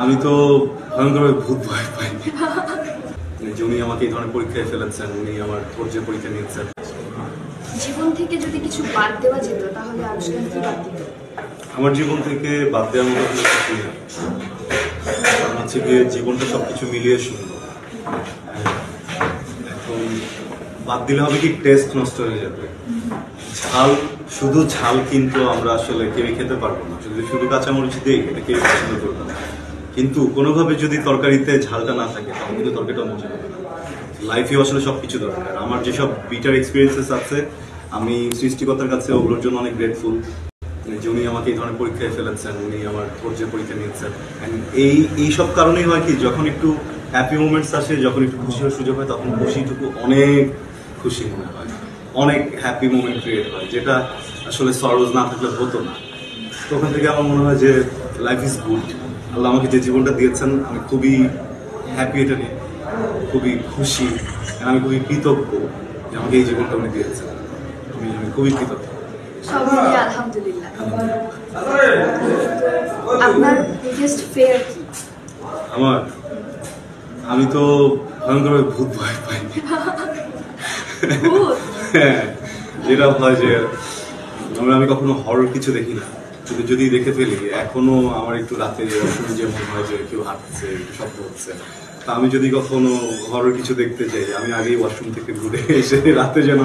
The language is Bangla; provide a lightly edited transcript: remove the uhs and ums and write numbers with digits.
আমি তো ভয়ঙ্করভাবে ভূত ভয় পাই। উনি আমাকে এই ধরনের পরীক্ষায় ফেলেছেন, উনি আমার ধৈর্যের পরীক্ষা নিয়েছেন। জীবন থেকে যদি কিছু বাদ দেওয়া যেত তাহলে আনুশকান কি বাদ দিত? আমার জীবন থেকে বাদ দেওয়ার মতো কোনো কিছু নেই। কারণ হচ্ছে গিয়ে জীবনটা সবকিছু মিলিয়ে সুন্দর। এখন বাদ দিলে হবে কি, টেস্ট নষ্ট হয়ে যাবে। ঝাল, শুধু ঝাল কিন্তু আমরা আসলে কেউই খেতে পারবো না। যদি শুধু কাঁচামরিচ দিই, এটা কেউ পছন্দ করবো না। কিন্তু কোনোভাবে যদি তরকারিতে ঝালটা না থাকে তখন কিন্তু তরকারিটা মজা হবে না। লাইফে আসলে সবকিছু দরকার। আমার যেসব বিটার এক্সপিরিয়েন্সেস আছে, আমি সৃষ্টিকর্তার কাছে ওগুলোর জন্য অনেক গ্রেটফুল যে উনি আমাকে এই ধরনের পরীক্ষায় ফেলেছেন, উনি আমার ধৈর্যের পরীক্ষা নিয়েছেন। এইসব কারণেই হয় কি, যখন একটু হ্যাপি মোমেন্টস আসে, যখন একটু খুশি হওয়ার সুযোগ হয়, তখন খুশিটুকু অনেক খুশি মনে হয়, অনেক হ্যাপি মোমেন্ট ক্রিয়েট হয়, যেটা আসলে সরোজ না থাকলে হতো না। তো ওখান থেকে আমার মনে হয় যে লাইফ ইজ গুড। আল্লাহ আমাকে যে জীবনটা দিয়েছেন, আমি খুবই হ্যাপি এটা নিয়ে, খুবই খুশি। আমি খুবই কৃতজ্ঞ যে আমাকে এই জীবনটা উনি দিয়েছেন। আমি খুবই কৃতজ্ঞ। সব মিলিয়ে আলহামদুলিল্লাহ। আপনার বিগেস্ট ফিয়ার কি? আমি তো ভয়ঙ্করভাবে ভূত ভয় পাই। হ্যাঁ, যেটা হয় যে আমি কখনো হরর কিছু দেখি না, কিন্তু যদি দেখে ফেলি, এখনো আমার একটু রাতে যে মনে হয় যে কেউ হাঁটছে, শব্দ হচ্ছে। তা আমি যদি কখনো হরর কিছু দেখতে যাই, আমি আগেই ওয়াশরুম থেকে ঘুরে এসে রাতে যেন